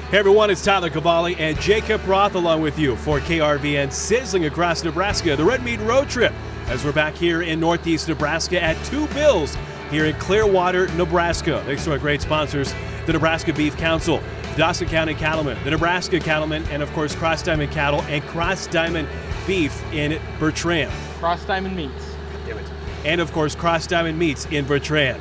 Hey everyone, it's Tyler Cavalli and Jacob Roth along with you for KRVN Sizzling across Nebraska, the Red Meat Road Trip, as we're back here in Northeast Nebraska at Two Bills here in Clearwater, Nebraska. Thanks to our great sponsors, the Nebraska Beef Council, Dawson County Cattlemen, the Nebraska Cattlemen, and of course Cross Diamond Cattle and Cross Diamond Beef in Bertrand. Cross Diamond Meats. Damn it. And of course Cross Diamond Meats in Bertrand.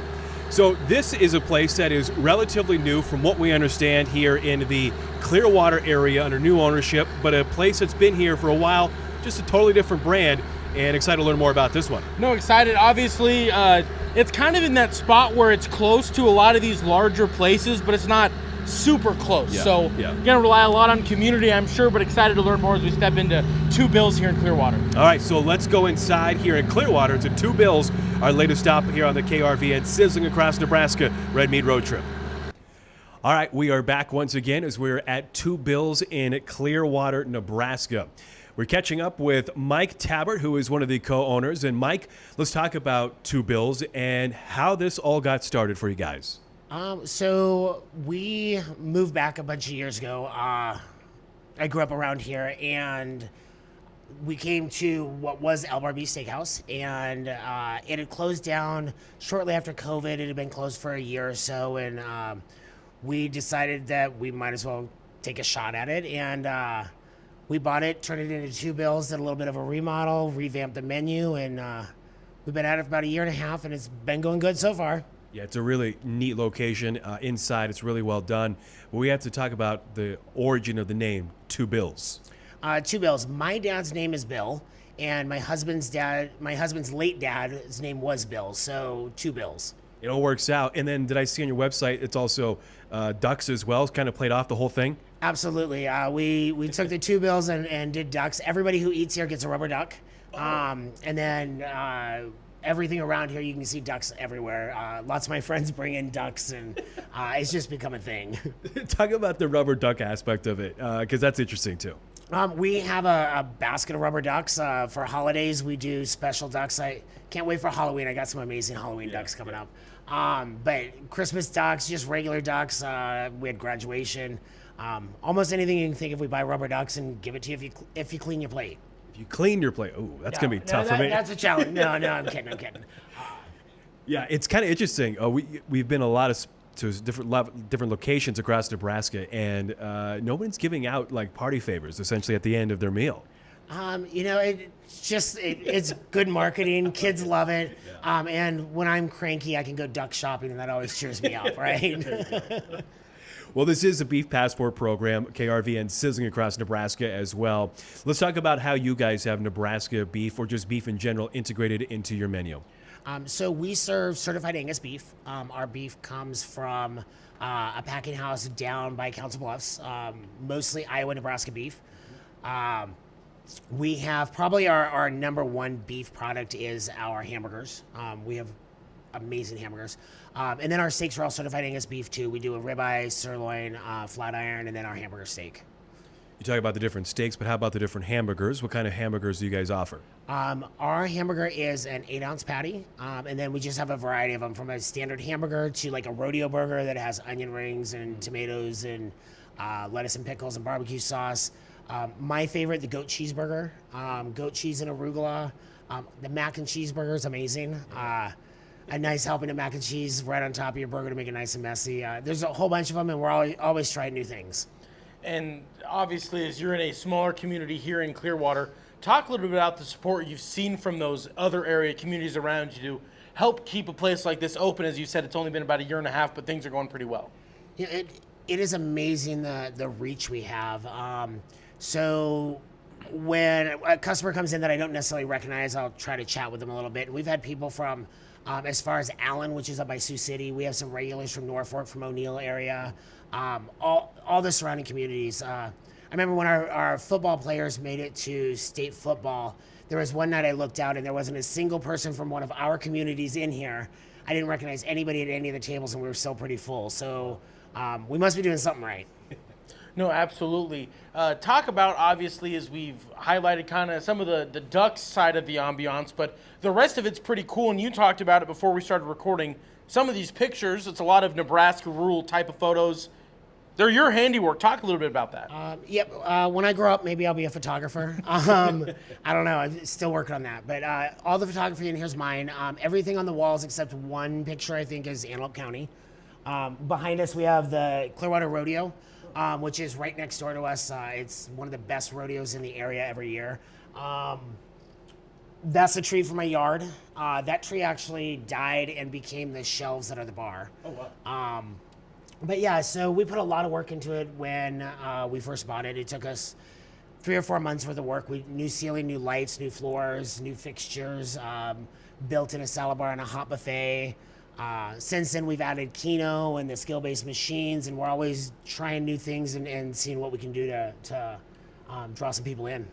So this is a place that is relatively new from what we understand here in the Clearwater area under new ownership, but a place that's been here for a while, just a totally different brand, and excited to learn more about this one. No, excited. Obviously, it's kind of in that spot where it's close to a lot of these larger places, but it's not super close. Going to rely a lot on community, I'm sure, but excited to learn more as we step into Two Bills here in Clearwater. All right, so let's go inside here in Clearwater to Two Bills, our latest stop here on the KRVN Sizzling across Nebraska Red Meat Road Trip. All right, we are back once again as we're at Two Bills in Clearwater, Nebraska. We're catching up with Mike Tabbert, who is one of the co-owners. And Mike, let's talk about Two Bills and how this all got started for you guys. So we moved back a bunch of years ago. I grew up around here, and we came to what was Elbar Beef Steakhouse, and it had closed down shortly after COVID. It had been closed for a year or so, and we decided that we might as well take a shot at it, and we bought it, turned it into Two Bills, did a little bit of a remodel, revamped the menu, and we've been at it for about a year and a half, and it's been going good so far. Yeah, it's a really neat location. Inside, it's really well done. But we have to talk about the origin of the name, Two Bills. Two Bills. My dad's name is Bill, and my husband's late dad's name was Bill, so Two Bills. It all works out. And then did I see on your website, it's also ducks as well? It's kind of played off the whole thing? Absolutely. We took the Two Bills and did ducks. Everybody who eats here gets a rubber duck. And then everything around here, you can see ducks everywhere. Lots of my friends bring in ducks, and it's just become a thing. Talk about the rubber duck aspect of it, because that's interesting too. We have a basket of rubber ducks. For holidays, we do special ducks. I can't wait for Halloween. I got some amazing Halloween ducks coming up. But Christmas ducks, just regular ducks. We had graduation. Almost anything you can think of, we buy rubber ducks and give it to you if you clean your plate. You clean your plate. Oh, that's going to be tough for me. That's a challenge. No, I'm kidding. Yeah, it's kind of interesting. We've been to different locations across Nebraska, and no one's giving out like party favors essentially at the end of their meal. It's good marketing. Kids love it. And when I'm cranky, I can go duck shopping, and that always cheers me up, right? Well, this is a Beef Passport program, KRVN Sizzling across Nebraska as well. Let's talk about how you guys have Nebraska beef, or just beef in general, integrated into your menu. So we serve certified Angus beef. Our beef comes from a packing house down by Council Bluffs, mostly Iowa, Nebraska beef. We have probably our number one beef product is our hamburgers. We have amazing hamburgers. And then our steaks are all certified Angus beef too. We do a ribeye, sirloin, flat iron, and then our hamburger steak. You talk about the different steaks, but how about the different hamburgers? What kind of hamburgers do you guys offer? Our hamburger is an 8-ounce patty, and then we just have a variety of them, from a standard hamburger to like a rodeo burger that has onion rings and tomatoes and lettuce and pickles and barbecue sauce. My favorite, the goat cheeseburger, goat cheese and arugula. The mac and cheese burger is amazing. A nice helping of mac and cheese right on top of your burger to make it nice and messy. There's a whole bunch of them, and we're always trying new things. And obviously, as you're in a smaller community here in Clearwater, talk a little bit about the support you've seen from those other area communities around you to help keep a place like this open. As you said, it's only been about a year and a half, but things are going pretty well. Yeah, it is amazing the reach we have. So when a customer comes in that I don't necessarily recognize, I'll try to chat with them a little bit. We've had people from as far as Allen, which is up by Sioux City. We have some regulars from Norfolk, from O'Neill area, all the surrounding communities. I remember when our football players made it to state football, there was one night I looked out and there wasn't a single person from one of our communities in here. I didn't recognize anybody at any of the tables, and we were still pretty full. So we must be doing something right. No, absolutely. Talk about, obviously, as we've highlighted kind of some of the duck side of the ambiance, but the rest of it's pretty cool, and you talked about it before we started recording. Some of these pictures, it's a lot of Nebraska rural type of photos. They're your handiwork. Talk a little bit about that. Yep. When I grow up, maybe I'll be a photographer. I don't know. I'm still working on that. But all the photography in here's mine. Everything on the walls except one picture I think is Antelope County. Behind us we have the Clearwater Rodeo, which is right next door to us. It's one of the best rodeos in the area every year. That's a tree for my yard. That tree actually died and became the shelves that are the bar. Oh, wow. But yeah, so we put a lot of work into it when we first bought it. It took us 3 or 4 months worth of work. New ceiling, new lights, new floors, new fixtures, built in a salad bar and a hot buffet. Since then, we've added Keno and the skill-based machines, and we're always trying new things and seeing what we can do to draw some people in.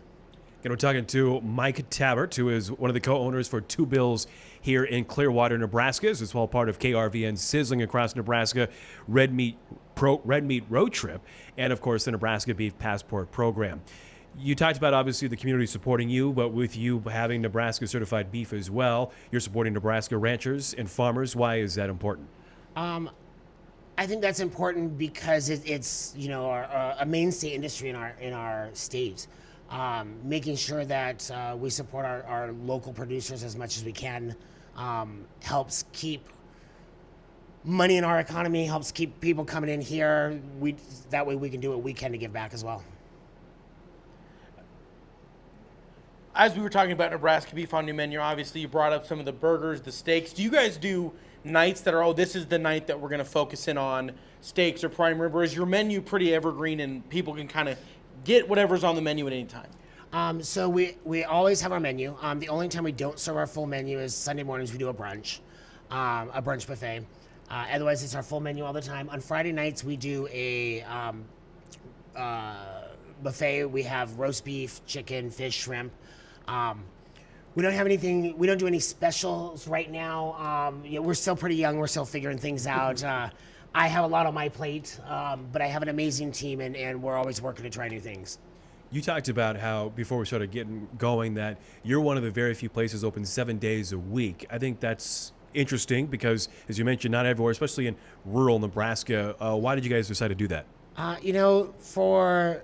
And we're talking to Mike Tabbert, who is one of the co-owners for Two Bills here in Clearwater, Nebraska. This is all part of KRVN Sizzling Across Nebraska Red Meat Road Trip, and of course the Nebraska Beef Passport Program. You talked about obviously the community supporting you, but with you having Nebraska certified beef as well, you're supporting Nebraska ranchers and farmers. Why is that important? I think that's important because it's a mainstay industry in our state. Making sure that we support our local producers as much as we can helps keep money in our economy, helps keep people coming in here. That way we can do what we can to give back as well. As we were talking about Nebraska beef on your menu, obviously you brought up some of the burgers, the steaks. Do you guys do nights that are, this is the night that we're going to focus in on steaks or prime rib, or is your menu pretty evergreen and people can kind of get whatever's on the menu at any time? So we always have our menu. The only time we don't serve our full menu is Sunday mornings. We do a brunch buffet. Otherwise, it's our full menu all the time. On Friday nights, we do a buffet. We have roast beef, chicken, fish, shrimp. We don't have anything. We don't do any specials right now. We're still pretty young. We're still figuring things out. I have a lot on my plate, but I have an amazing team, and we're always working to try new things. You talked about how, before we started getting going, that you're one of the very few places open 7 days a week. I think that's interesting because, as you mentioned, not everywhere, especially in rural Nebraska. Why did you guys decide to do that? For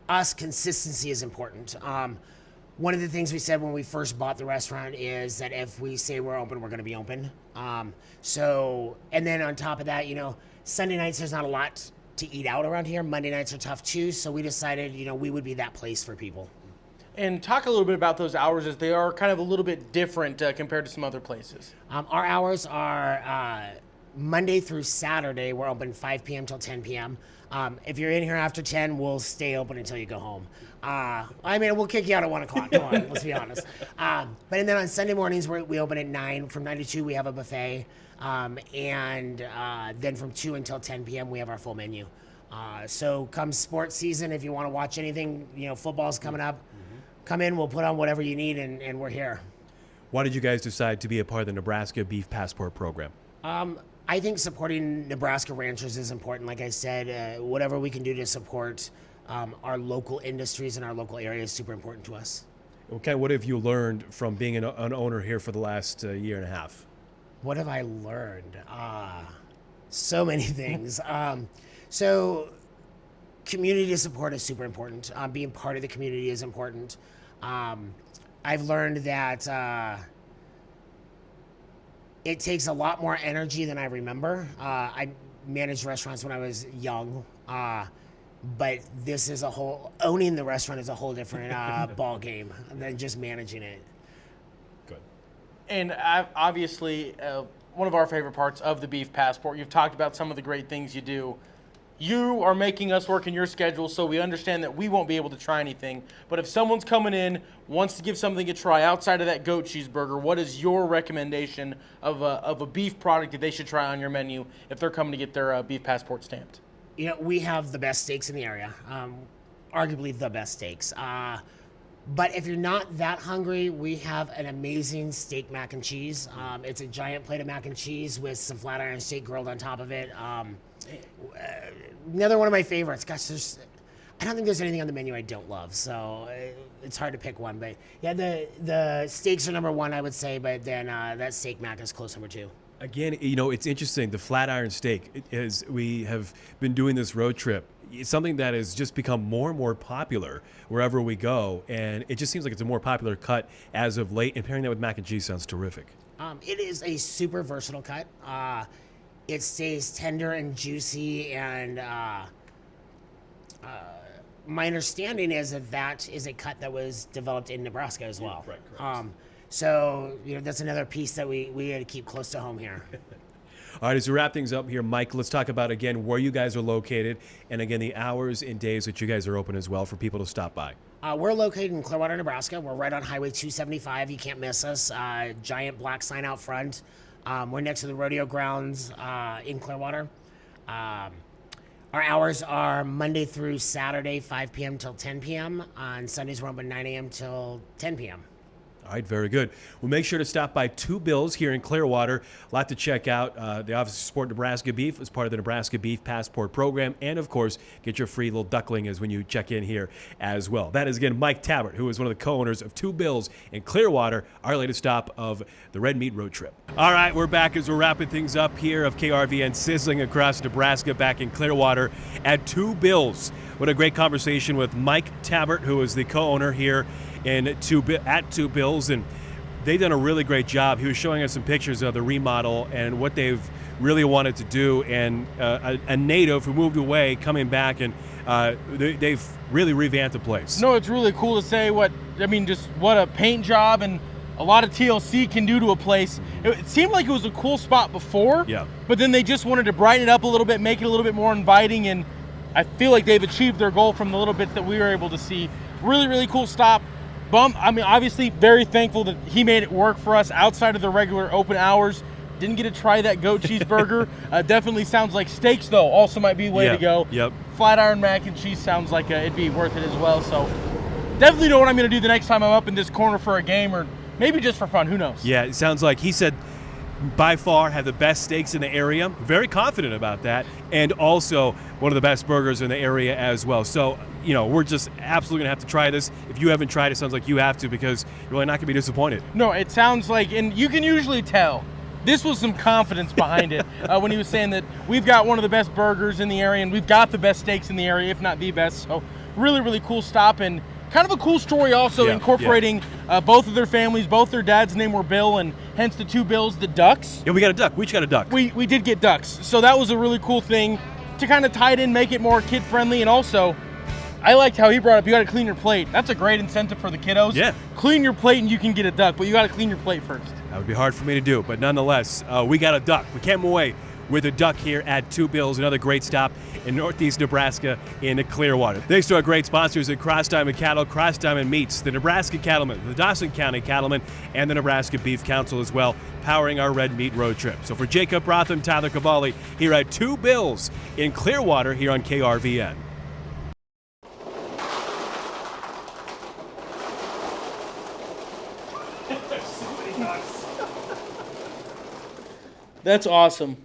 us, consistency is important. One of the things we said when we first bought the restaurant is that if we say we're open, we're going to be open. And then on top of that, Sunday nights, there's not a lot to eat out around here. Monday nights are tough too. So we decided, we would be that place for people. And talk a little bit about those hours, as they are kind of a little bit different compared to some other places. Our hours are Monday through Saturday. We're open 5 p.m. till 10 p.m. If you're in here after 10, we'll stay open until you go home. We'll kick you out at 1 o'clock. Come on, let's be honest. And then on Sunday mornings, we open at 9. From 9 to 2, we have a buffet. Then from 2 until 10 p.m., we have our full menu. So come sports season, if you want to watch anything, football's coming up, come in, we'll put on whatever you need, and we're here. Why did you guys decide to be a part of the Nebraska Beef Passport Program? I think supporting Nebraska ranchers is important. Like I said, whatever we can do to support our local industries in our local area is super important to us. Okay, what have you learned from being an owner here for the last year and a half? What have I learned? So many things. So community support is super important. Being part of the community is important. I've learned that it takes a lot more energy than I remember. I managed restaurants when I was young, but owning the restaurant is a whole different ball game than just managing it. Good. And obviously, one of our favorite parts of the Beef Passport, you've talked about some of the great things you do. You are making us work in your schedule, so we understand that we won't be able to try anything. But if someone's coming in, wants to give something a try outside of that goat cheeseburger, what is your recommendation of a beef product that they should try on your menu if they're coming to get their Beef Passport stamped? We have the best steaks in the area, arguably the best steaks. But if you're not that hungry, we have an amazing steak mac and cheese. It's a giant plate of mac and cheese with some flat iron steak grilled on top of it. Another one of my favorites. Gosh, I don't think there's anything on the menu I don't love, so it's hard to pick one. But yeah, the steaks are number one, I would say, but then that steak mac is close number 2. Again, you know, it's interesting. The flat iron steak, as we have been doing this road trip, it's something that has just become more and more popular wherever we go. And it just seems like it's a more popular cut as of late. And pairing that with mac and cheese sounds terrific. It is a super versatile cut. It stays tender and juicy, and my understanding is that is a cut that was developed in Nebraska as well. Right, correct. So, you know, that's another piece that we had to keep close to home here. All right, as we wrap things up here, Mike, let's talk about, again, where you guys are located and, again, the hours and days that you guys are open as well for people to stop by. We're located in Clearwater, Nebraska. We're right on Highway 275. You can't miss us. Giant black sign out front. We're next to the rodeo grounds in Clearwater. Our hours are Monday through Saturday, 5 p.m. till 10 p.m. On Sundays, we're open 9 a.m. till 10 p.m. All right, very good. Well, make sure to stop by Two Bills here in Clearwater. A lot to check out. They obviously support Nebraska beef as part of the Nebraska Beef Passport Program. And, of course, get your free little duckling as when you check in here as well. That is, again, Mike Tabbert, who is one of the co-owners of Two Bills in Clearwater, our latest stop of the Red Meat Road Trip. All right, we're back as we're wrapping things up here of KRVN Sizzling across Nebraska back in Clearwater at Two Bills. What a great conversation with Mike Tabbert, who is the co-owner here at Two Bills, and they've done a really great job. He was showing us some pictures of the remodel and what they've really wanted to do, and a native who moved away coming back, and they've really revamped the place. No, it's really cool to say just what a paint job and a lot of TLC can do to a place. It seemed like it was a cool spot before, but then they just wanted to brighten it up a little bit, make it a little bit more inviting, and I feel like they've achieved their goal from the little bits that we were able to see. Really, really cool stop. Obviously very thankful that he made it work for us outside of the regular open hours. Didn't get to try that goat cheeseburger. Definitely sounds like steaks, though, also might be the way to go. Yep. Flat iron mac and cheese sounds like it'd be worth it as well. So definitely know what I'm going to do the next time I'm up in this corner for a game, or maybe just for fun. Who knows? Yeah, it sounds like he said by far have the best steaks in the area. Very confident about that. And also one of the best burgers in the area as well. So, you know, we're just absolutely going to have to try this. If you haven't tried it, sounds like you have to, because you're really not going to be disappointed. No, it sounds like, and you can usually tell, this was some confidence behind it when he was saying that we've got one of the best burgers in the area and we've got the best steaks in the area, if not the best. So really, really cool stop, and kind of a cool story also, incorporating both of their families. Both their dads' name were Bill, and hence the Two Bills, the Ducks. Yeah, we got a duck. We each got a duck. We did get ducks. So that was a really cool thing to kind of tie it in, make it more kid-friendly, and also I liked how he brought up you got to clean your plate. That's a great incentive for the kiddos. Yeah. Clean your plate and you can get a duck, but you got to clean your plate first. That would be hard for me to do, but nonetheless, we got a duck. We came away with a duck here at Two Bills, another great stop in northeast Nebraska in the Clearwater. Thanks to our great sponsors at Cross Diamond Cattle, Cross Diamond Meats, the Nebraska Cattlemen, the Dawson County Cattlemen, and the Nebraska Beef Council as well, powering our Red Meat Road Trip. So for Jacob Rotham, Tyler Cavalli, here at Two Bills in Clearwater here on KRVN. That's awesome.